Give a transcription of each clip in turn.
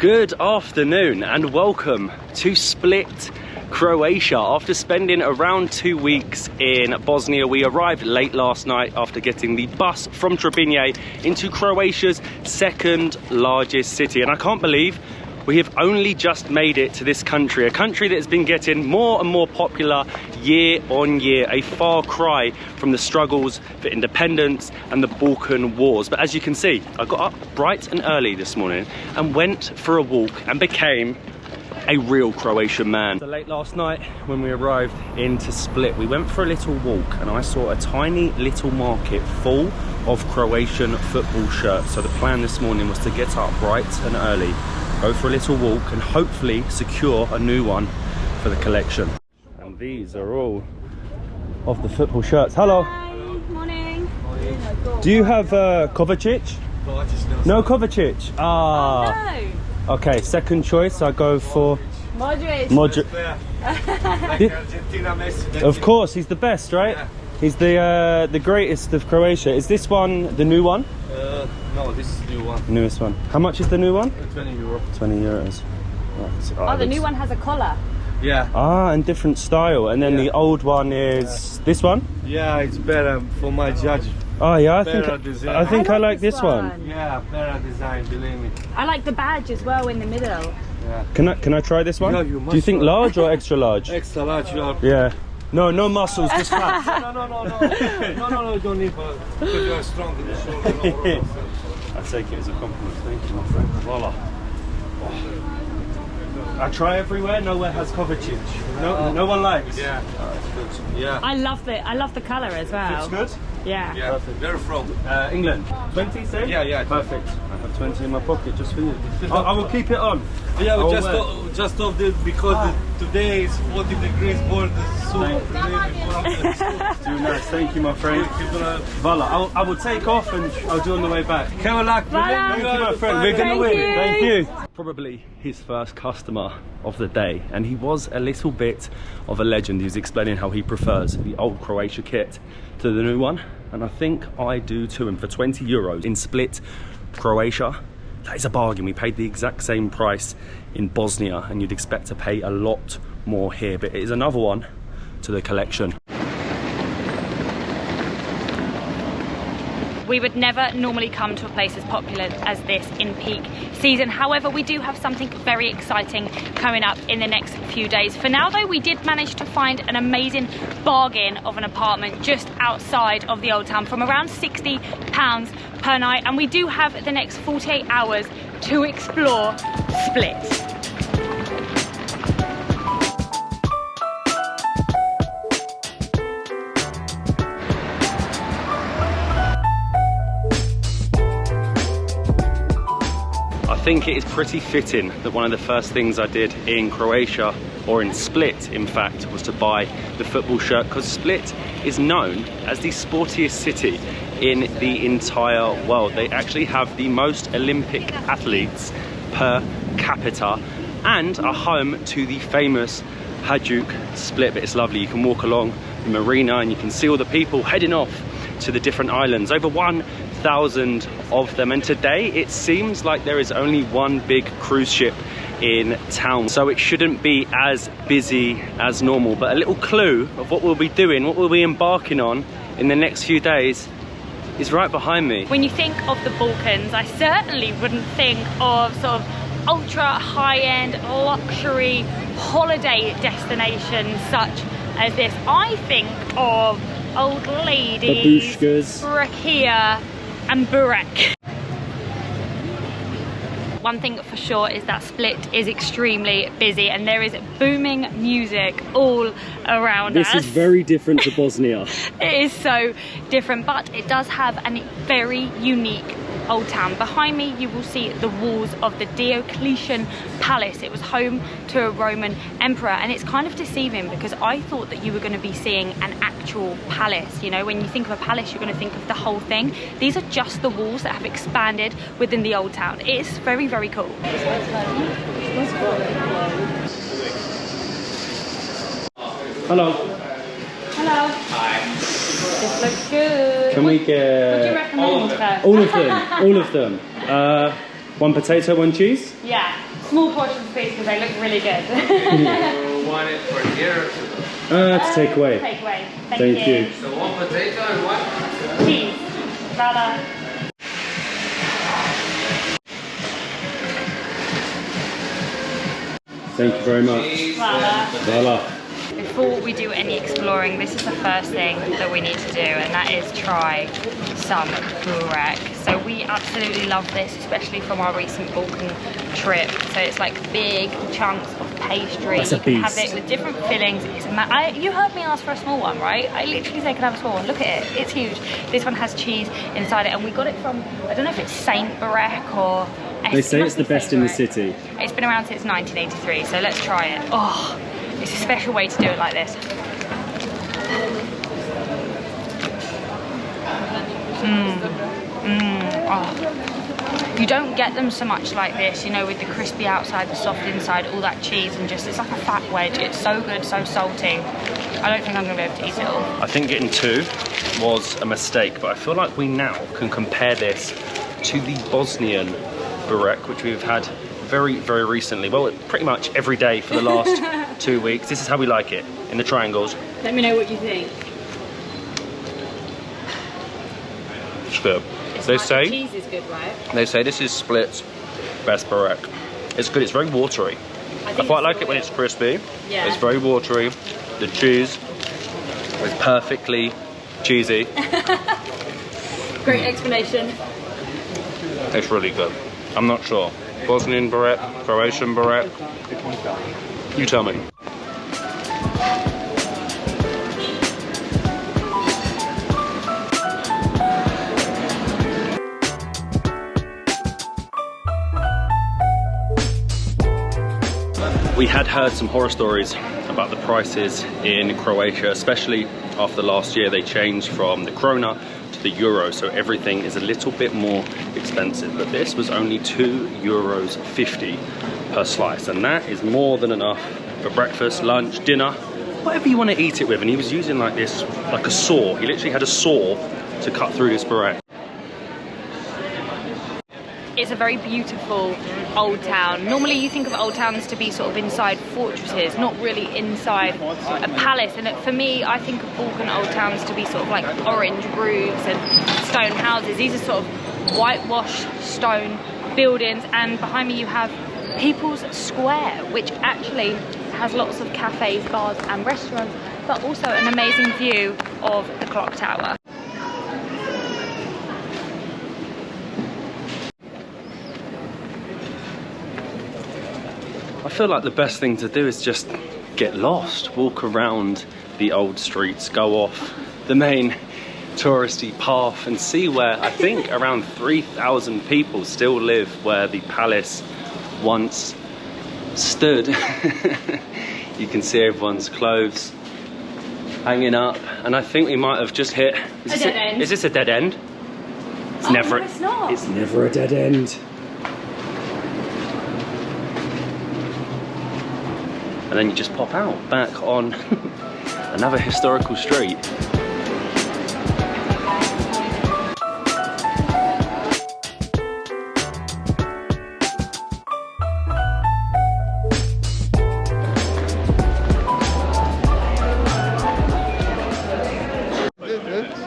Good afternoon and welcome to Split, Croatia. After spending around 2 weeks in Bosnia, we arrived late last night after getting the bus from Trebinje into Croatia's second largest city. And I can't believe we have only just made it to this country, a country that has been getting more and more popular year on year, a far cry from the struggles for independence and the Balkan Wars. But as you can see, I got up bright and early this morning and went for a walk and became a real Croatian man. So late last night when we arrived into Split, we went for a little walk and I saw a tiny little market full of Croatian football shirts. So the plan this morning was to get up bright and early, go for a little walk and hopefully secure a new one for the collection. And these are all of the football shirts. Hello. Hi. Morning. Do you have Kovacic? No Kovacic. Ah. Oh, no. Okay, second choice I go for Modric. Of course, he's the best, right? Yeah. He's the greatest of Croatia. Is this one the new one? No, this is the new one. Newest one. How much is the new one? 20 euro. 20 euros. Right. Oh, the new one has a collar. Yeah. Ah, and different style. And then Yeah. the old one is this one? Yeah, it's better for my judge. Oh yeah, I Better think design. I think I like this this one. Yeah, better design, believe me. I like the badge as well in the middle. Yeah. Can I try this one? Yeah, you Do you think must. large or extra large? Extra large, you are. Yeah. No muscles, just fat. No, you don't need, but because you are strong in the shoulder. I take it as a compliment. Thank you, my friend. Voila. I try everywhere. Nowhere has Kovacic. No one likes. Yeah. It's good. Yeah. I love the color as well. It's good. Yeah. Yeah. Perfect. Where from? England. 20, say? Yeah. Perfect. I have 20 in my pocket just for you. I will keep it on. Yeah, I'll we wear. just off this because today is 40 degrees more than soon. Too nice. Thank you, my friend. Voila. I will take off and I'll do on the way back. Have a luck. Voila. Thank you, my friend. We're going to win. you. Thank you. Probably his first customer of the day, and he was a little bit of a legend. He was explaining how he prefers the old Croatia kit to the new one, and I think I do too. And for 20 euros in Split, Croatia, that is a bargain. We paid the exact same price in Bosnia, and you'd expect to pay a lot more here, but it is another one to the collection. We would never normally come to a place as popular as this in peak season. However, we do have something very exciting coming up in the next few days. For now though, we did manage to find an amazing bargain of an apartment just outside of the old town from around £60 per night. And we do have the next 48 hours to explore Split. I think it is pretty fitting that one of the first things I did in Croatia, or in Split in fact, was to buy the football shirt, because Split is known as the sportiest city in the entire world. They actually have the most Olympic athletes per capita and are home to the famous Hajduk Split. But it's lovely, you can walk along the marina and you can see all the people heading off to the different islands, over 1,000 of them, and today it seems like there is only one big cruise ship in town, so it shouldn't be as busy as normal. But a little clue of what we'll be doing, what we'll be embarking on in the next few days is right behind me. When you think of the Balkans, I certainly wouldn't think of sort of ultra high-end luxury holiday destinations such as this. I think of old ladies, Babushkas, rakia and burek. One thing for sure is that Split is extremely busy and there is booming music all around us. This is very different to Bosnia. It is so different, but it does have a very unique old town. Behind me you will see the walls of the Diocletian Palace. It was home to a Roman emperor, and it's kind of deceiving because I thought that you were going to be seeing an actual palace. You know, when you think of a palace, you're going to think of the whole thing. These are just the walls that have expanded within the old town. It is very, very cool. Hello. Hello. Hi. This looks good. Can we get... What do you recommend? All of them. All of them. One potato, one cheese? Yeah. Small portions please, because they look really good. You want it for here or two? It's takeaway. Takeaway. Thank you. So one potato and what? Cheese. Voila. Thank you very much. Voila. Voila. Before we do any exploring, this is the first thing that we need to do, and that is try some burek. So we absolutely love this, especially from our recent Balkan trip. So it's like big chunks of pastry. That's a you can beast. have it with different fillings. It's you heard me ask for a small one, right? I literally said, can I have a small one? Look at it, it's huge. This one has cheese inside it, and we got it from, I don't know if it's Saint Burek or... They say it's the best in the city. It's been around since 1983, so let's try it. Oh, it's a special way to do it like this. Oh. You don't get them so much like this, you know, with the crispy outside, the soft inside, all that cheese, and just, it's like a fat wedge. It's so good, so salty. I don't think I'm gonna be able to eat it all. I think getting two was a mistake, but I feel like we now can compare this to the Bosnian burek, which we've had very, very recently. Well, pretty much every day for the last 2 weeks. This is how we like it, in the triangles. Let me know what you think. It's good. They say, the cheese is good, right? they say this is Split's best burek. It's good, it's very watery. I quite like it when it's crispy. Yeah. It's very watery. The cheese is perfectly cheesy. Great explanation. It's really good. I'm not sure. Bosnian burek, Croatian burek. You tell me. We had heard some horror stories about the prices in Croatia, especially after last year. They changed from the krona to the euro, so everything is a little bit more expensive. But this was only €2.50 per slice, and that is more than enough for breakfast, lunch, dinner, whatever you want to eat it with. And he was using like this, like a saw. He literally had a saw to cut through this burek. It's a very beautiful old town. Normally you think of old towns to be sort of inside fortresses, not really inside a palace. And for me, I think of Balkan old towns to be sort of like orange roofs and stone houses. These are sort of whitewashed stone buildings, and behind me you have People's Square, which actually has lots of cafes, bars and restaurants, but also an amazing view of the clock tower. I feel like the best thing to do is just get lost, walk around the old streets, go off the main touristy path and see where I think around 3,000 people still live where the palace once stood. You can see everyone's clothes hanging up, and I think we might have just hit... A dead end. Is this a dead end? It's No, it's not. It's never a dead end. And then you just pop out back on another historical street.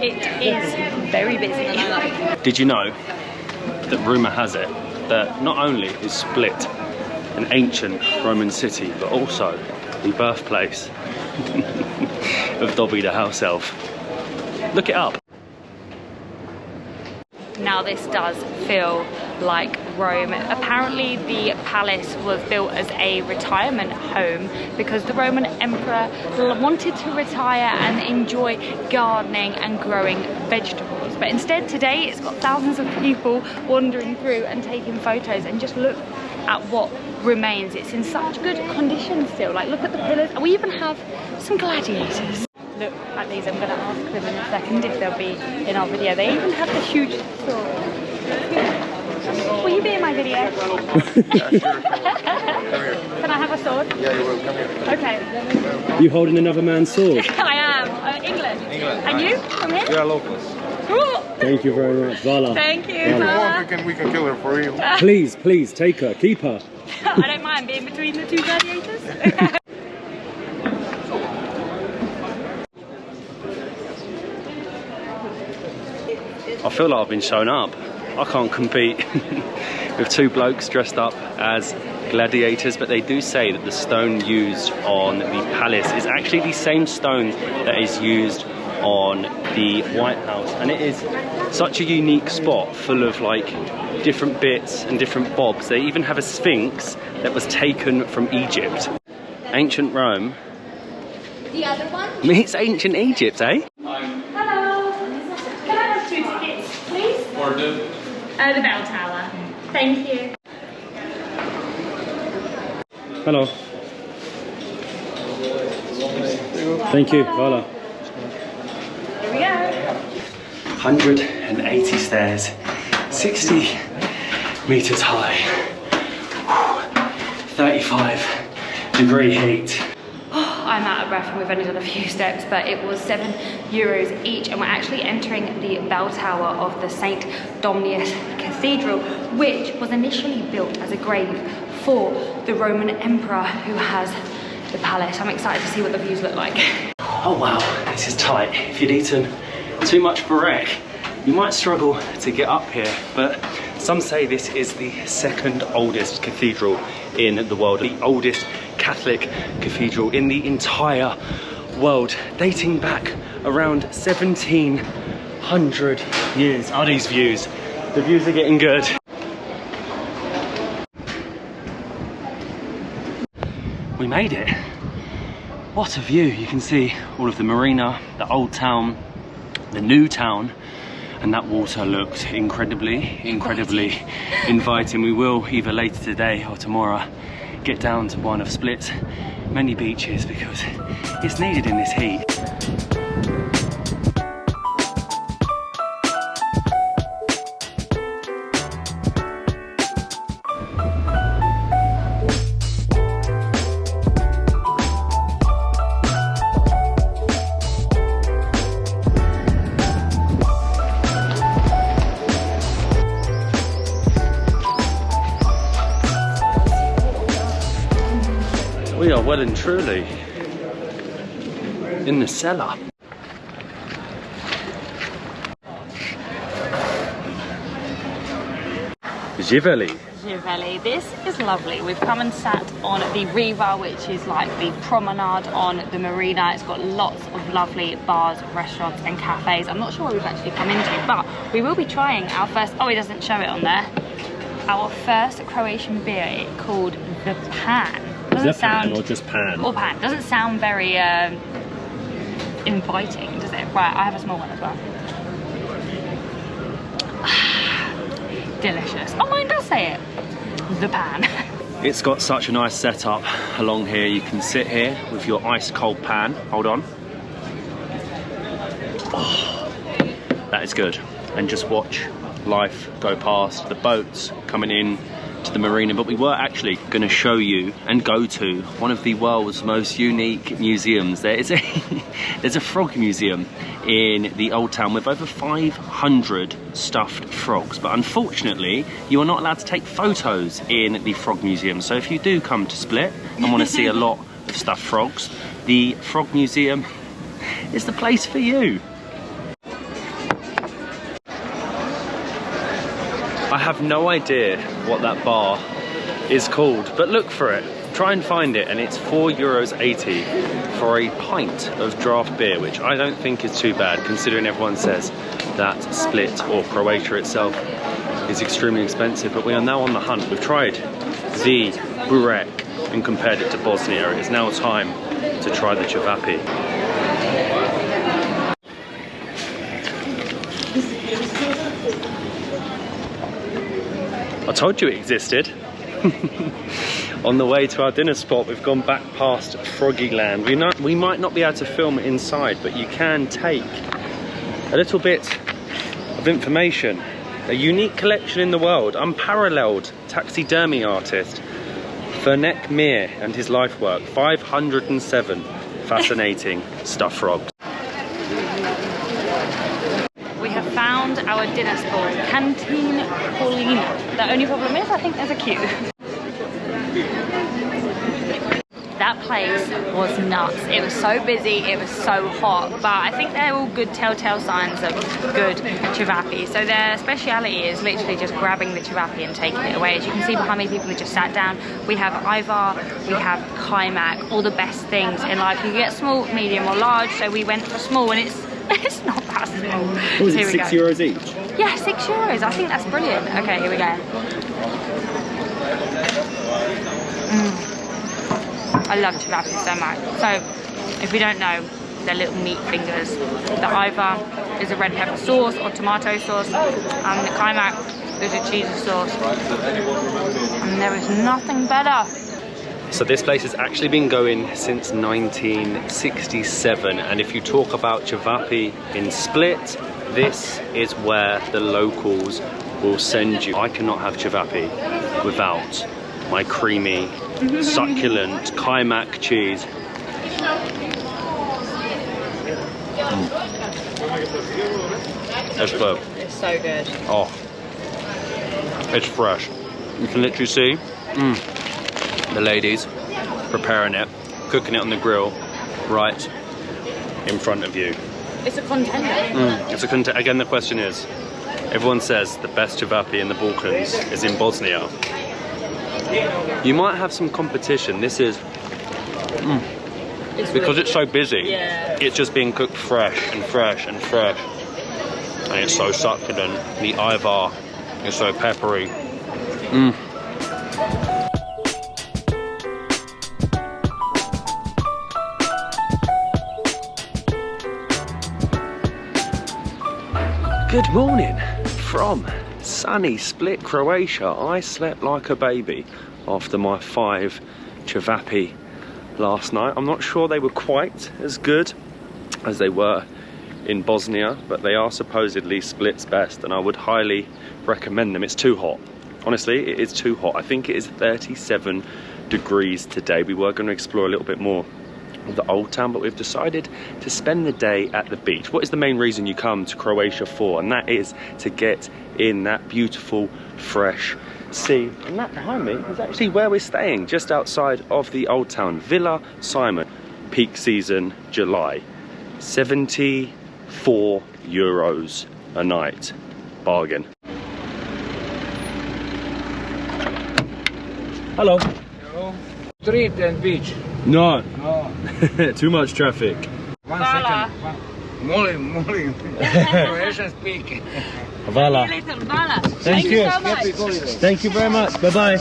It is very busy. Did you know that rumour has it that not only is Split an ancient Roman city, but also the birthplace of Dobby the house elf? Look it up. Now this does feel like Rome. Apparently the palace was built as a retirement home because the Roman emperor wanted to retire and enjoy gardening and growing vegetables. But instead today it's got thousands of people wandering through and taking photos, and just look at what remains. It's in such good condition still. Like, look at the pillars, and we even have some gladiators. Look at these. I'm going to ask them in a second if they'll be in our video. They even have the huge sword. Will you be in my video? Can I have a sword? Yeah, you will. Come here. Okay. You holding another man's sword? I am. England. And you? From here? We are locals. Cool. Thank you very much. Voila. Thank you. If you want, we can kill her for you. Please, please, take her, keep her. I don't mind being between the two gladiators. I feel like I've been shown up. I can't compete with two blokes dressed up as gladiators, but they do say that the stone used on the palace is actually the same stone that is used on the White House, and it is such a unique spot full of like different bits and different bobs. They even have a sphinx that was taken from Egypt. Ancient Rome The other one? meets ancient Egypt, eh? Hello. Can I have 2 tickets, please? For The bell tower. Thank you. Hello. Thank you. Voila. Here we go. 180 stairs, 60 meters high, 35-degree heat. I'm out of breath and we've only done a few steps, but it was €7 each, and we're actually entering the bell tower of the St. Dominius Cathedral, which was initially built as a grave for the Roman emperor who has the palace. I'm excited to see what the views look like. Oh wow, this is tight. If you'd eaten too much burek, you might struggle to get up here, but some say this is the second oldest cathedral in the world, the oldest Catholic cathedral in the entire world, dating back around 1700 years. Oh, these views. The views are getting good. We made it. What a view. You can see all of the marina, the old town, the new town, and that water looks incredibly inviting. We will either later today or tomorrow get down to one of Split's many beaches because it's needed in this heat. We are well and truly in the cellar. Giveli. Giveli. This is lovely. We've come and sat on the Riva, which is like the promenade on the marina. It's got lots of lovely bars, restaurants and cafes. I'm not sure what we've actually come into, but we will be trying our first, oh, it doesn't show it on there, our first Croatian beer called the Pan. Doesn't sound, or just pan? Or pan. Doesn't sound very inviting, does it? Right, I have a small one as well. Delicious. Oh, mine does say it. The Pan. It's got such a nice setup along here. You can sit here with your ice cold pan. Hold on. Oh, that is good. And just watch life go past, the boats coming in to the marina. But we were actually going to show you and go to one of the world's most unique museums. There's a frog museum in the old town with over 500 stuffed frogs, but unfortunately you are not allowed to take photos in the frog museum. So if you do come to Split and want to see a lot of stuffed frogs, the frog museum is the place for you. I have no idea what that bar is called, but look for it. Try and find it, and it's €4.80 for a pint of draft beer, which I don't think is too bad, considering everyone says that Split or Croatia itself is extremely expensive. But we are now on the hunt. We've tried the burek and compared it to Bosnia. It is now time to try the cevapi. I told you it existed. On the way to our dinner spot, we've gone back past Froggy Land. We might not be able to film inside, but you can take a little bit of information. A unique collection in the world, unparalleled taxidermy artist, Fernek Mir and his life work, 507 fascinating stuffed frogs. We have found our dinner spot, Canteen Paulina. The only problem is I think there's a queue. that place was nuts. It was so busy, it was so hot, but I think they're all good telltale signs of good ciabatta. So their speciality is literally just grabbing the ciabatta and taking it away. As you can see behind me, people have just sat down. We have Ivar, we have Kaimak, all the best things in life. You can get small, medium or large, so we went for small, and it's not that small. Oh, is it €6 each? Yeah, €6. I think that's brilliant. Okay, here we go. I love ciabatta so much. So, if you don't know, they're little meat fingers. The Ivar is a red pepper sauce or tomato sauce, and the Kaimak is a cheesy sauce. And there is nothing better. So this place has actually been going since 1967, and if you talk about ciabatta in Split, this is where the locals will send you. I cannot have ciabatta without my creamy, succulent Kaimak cheese. It's good. It's so good. Oh, it's fresh. You can literally see the ladies preparing it, cooking it on the grill right in front of you. It's a contender. It's a contender. Again, the question is, everyone says the best ciabatta in the Balkans is in Bosnia. You might have some competition. This is because it's so busy. Yeah. It's just being cooked fresh and fresh and fresh, and it's so succulent. The Ivar is so peppery. Good morning from sunny Split, Croatia. I slept like a baby after my 5 ciabatta last night. I'm not sure they were quite as good as they were in Bosnia, but they are supposedly Split's best, and I would highly recommend them. It's too hot. Honestly, it is too hot. I think it is 37 degrees today. We were going to explore a little bit more of the old town, but we've decided to spend the day at the beach. What is the main reason you come to Croatia for? And that is to get in that beautiful, fresh sea. And that behind me is actually where we're staying, just outside of the old town. Villa Simon, peak season, July. €74 a night. Bargain. Hello. Hello. Street and beach. No. Oh. Too much traffic. 1 second. Molim. Croatian speak. Hvala. Thank you so much. Happy holidays. Thank you very much. Bye-bye.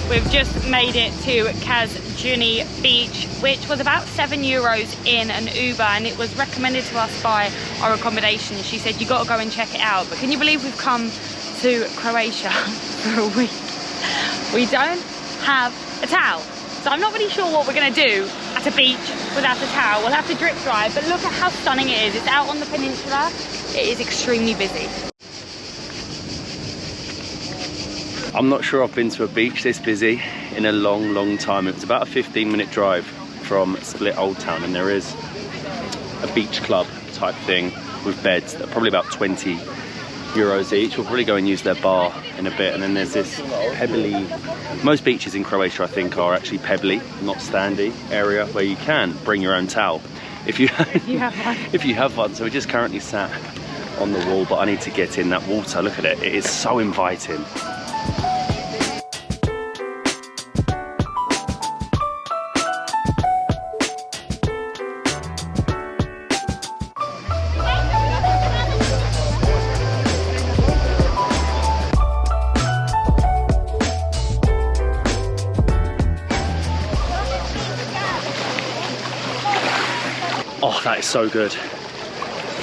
We've just made it to Cathedral Beach, which was about €7 in an Uber, and it was recommended to us by our accommodation. She said, you got to go and check it out. But can you believe we've come to Croatia for a week? We don't have a towel. So I'm not really sure what we're going to do at a beach without a towel. We'll have to drip dry, but look at how stunning it is. It's out on the peninsula. It is extremely busy. I'm not sure I've been to a beach this busy in a long time. It was about a 15-minute drive from Split Old Town, and there is a beach club type thing with beds that are probably about €20 each. We'll probably go and use their bar in a bit. And then there's this pebbly, most beaches in Croatia I think are actually pebbly, not sandy area, where you can bring your own towel if you have one. So we're just currently sat on the wall, but I need to get in that water. Look at it, it is so inviting. Oh, that is so good.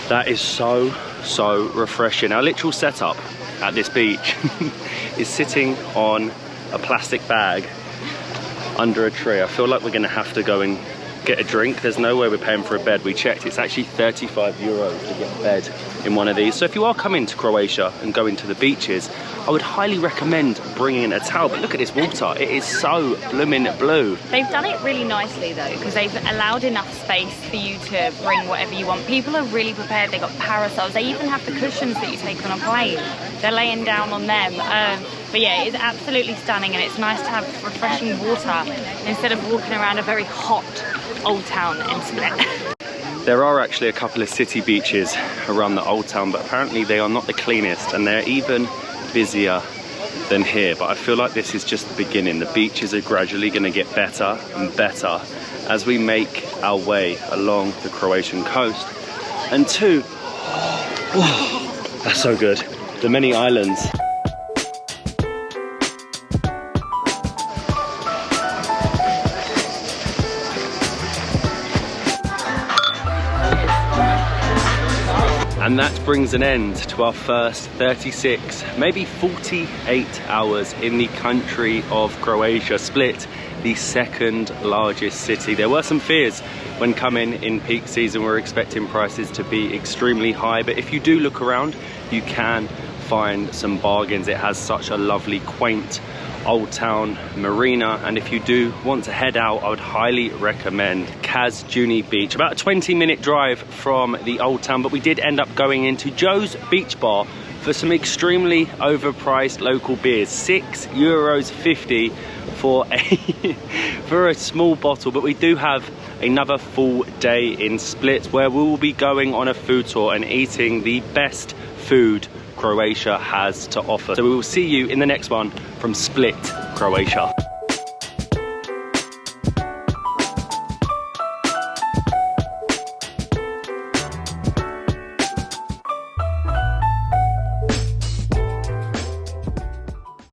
That is so refreshing. Our literal setup at this beach is sitting on a plastic bag under a tree. I feel like we're gonna have to go and get a drink. There's no way we're paying for a bed. We checked, it's actually 35 euros to get a bed in one of these. So if you are coming to Croatia and going to the beaches, I would highly recommend bringing a towel. But look at this water, it is so blooming blue. They've done it really nicely though, because they've allowed enough space for you to bring whatever you want. People are really prepared. They've got parasols. They even have the cushions that you take on a plane. They're laying down on them. But yeah, it's absolutely stunning, and it's nice to have refreshing water instead of walking around a very hot old town in Split. There are actually a couple of city beaches around the old town, but apparently they are not the cleanest, and they're even busier than here. But I feel like this is just the beginning. The beaches are gradually going to get better and better as we make our way along the Croatian coast. And two, oh, that's so good, the many islands. And that brings an end to our first 36, maybe 48 hours in the country of Croatia, Split, the second largest city. There were some fears when coming in peak season. We're expecting prices to be extremely high, but if you do look around, you can find some bargains. It has such a lovely, quaint old town marina, and if you do want to head out, I would highly recommend Cathedral Beach. About a 20-minute drive from the old town, but we did end up going into Joe's Beach Bar for some extremely overpriced local beers. €6.50 for a small bottle. But we do have another full day in Split where we will be going on a food tour and eating the best food Croatia has to offer. So we will see you in the next one from Split, Croatia.